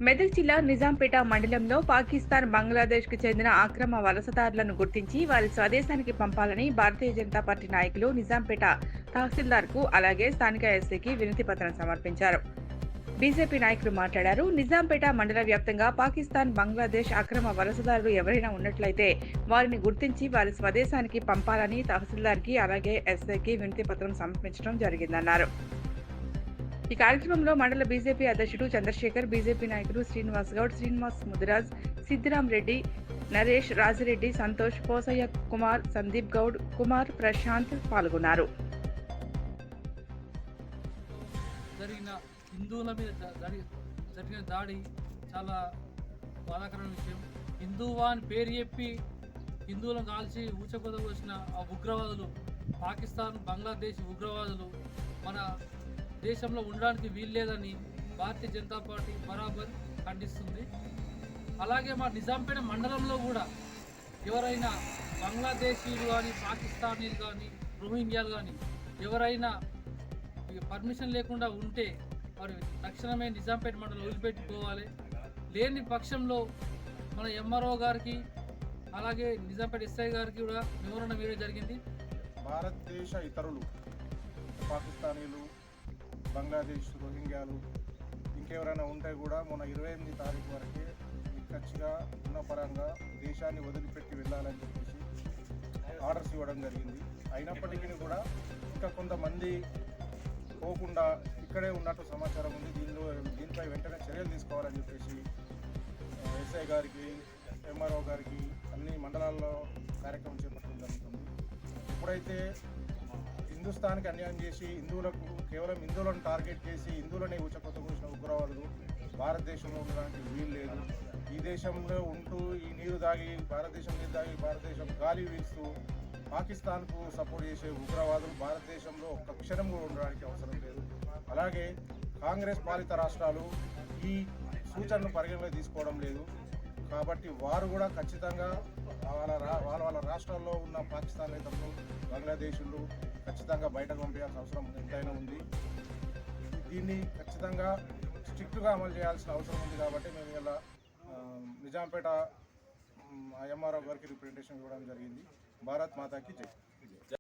మెదక్ జిల్లా నిజాంపేట మండలంలో పాకిస్తాన్, బంగ్లాదేశ్కు చెందిన అక్రమ వలసదారులను గుర్తించి వారి స్వదేశానికి పంపాలని భారతీయ జనతా పార్టీ నాయకులు నిజాంపేట తహసీల్దార్కు అలాగే స్థానిక ఎస్సీకి వినతి పత్రం సమర్పించారు. బీజేపీ నాయకులు మాట్లాడారు. నిజాంపేట మండల వ్యాప్తంగా పాకిస్తాన్, బంగ్లాదేశ్ అక్రమ వలసదారులు ఎవరైనా ఉన్నట్లయితే వారిని గుర్తించి వారి స్వదేశానికి పంపాలని తహసీల్దార్కి అలాగే ఎస్ఐకి వినతి పత్రం సమర్పించడం జరిగిందన్నారు. ఈ కార్యక్రమంలో మండల బీజేపీ అధ్యక్షుడు చంద్రశేఖర్, బీజేపీ నాయకులు శ్రీనివాస్ గౌడ్, శ్రీనివాస్ ముదిరాజ్, సిద్దిరాం రెడ్డి, నరేష్, రాజిరెడ్డి, సంతోష్, పోసయ్య కుమార్, సందీప్ గౌడ్, కుమార్, ప్రశాంత్ పాల్గొన్నారు. జరిగిన హిందువుల మీద జరిగిన దాడి చాలా బాధాకరమైన విషయం. హిందువా అని పేరు చెప్పి హిందువులను కాల్చి ఊచకొద వచ్చిన ఆ ఉగ్రవాదులు, పాకిస్తాన్, బంగ్లాదేశ్ ఉగ్రవాదులు మన దేశంలో ఉండడానికి వీల్లేదని భారతీయ జనతా పార్టీ బరాబర్ ఖండిస్తుంది. అలాగే మా నిజాంపేట మండలంలో కూడా ఎవరైనా బంగ్లాదేశీలు కానీ, పాకిస్తానీలు కానీ, రోహింగ్యాలు కానీ ఎవరైనా పర్మిషన్ లేకుండా ఉంటే వారు తక్షణమే నిజాంపేట మండలం వదిలిపెట్టుకోవాలి. లేని పక్షంలో మన ఎంఆర్ఓ గారికి అలాగే నిజాంపేట ఎస్ఐ గారికి కూడా వివరణ వేయడం జరిగింది. భారతదేశ ఇతరులు, పాకిస్తానీలు, బంగ్లాదేశ్, రోహింగ్యాలు ఇంకెవరైనా ఉంటే కూడా మొన్న 28 తారీఖు వరకే ఖచ్చితంగా ఉన్న పరంగా దేశాన్ని వదిలిపెట్టి వెళ్ళాలని చెప్పేసి ఆర్డర్స్ ఇవ్వడం జరిగింది. అయినప్పటికీ కూడా ఇంకా కొంతమంది పోకుండా ఇక్కడే ఉన్నట్టు సమాచారం ఉంది. దీనిపై వెంటనే చర్యలు తీసుకోవాలని చెప్పేసి ఎస్ఐ గారికి, ఎంఆర్ఓ గారికి అన్ని మండలాల్లో కార్యక్రమం చేపట్టడం జరుగుతుంది. ఎప్పుడైతే హిందుస్థాన్కి అన్యాయం చేసి హిందువులకు కేవలం హిందువులను టార్గెట్ చేసి హిందువులనే ఊచకొత్త కూర్చిన ఉగ్రవాదులు భారతదేశంలో ఉండడానికి వీలు లేదు. ఈ దేశంలో ఉంటూ ఈ నీరు దాగి భారతదేశం నీరు దాగి భారతదేశం గాలి వీస్తూ పాకిస్తాన్కు సపోర్ట్ చేసే ఉగ్రవాదులు భారతదేశంలో ఒక్క క్షణం కూడా ఉండడానికి అవసరం లేదు. అలాగే కాంగ్రెస్ పాలిత రాష్ట్రాలు ఈ సూచనను పరిగణలో తీసుకోవడం లేదు. కాబట్టి వారు కూడా ఖచ్చితంగా వాళ్ళ రాష్ట్రాల్లో ఉన్న పాకిస్తానేతరులు, బంగ్లాదేశీలు ఖచ్చితంగా బయటకు పంపించాల్సిన అవసరం ఎంతైనా ఉంది. దీన్ని ఖచ్చితంగా స్ట్రిక్ట్గా అమలు చేయాల్సిన అవసరం ఉంది. కాబట్టి మేము ఇలా నిజాంపేట ఎంఆర్ఓ గారికి రిప్రజెంటేషన్ ఇవ్వడం జరిగింది. భారత్ మాతాకి జై.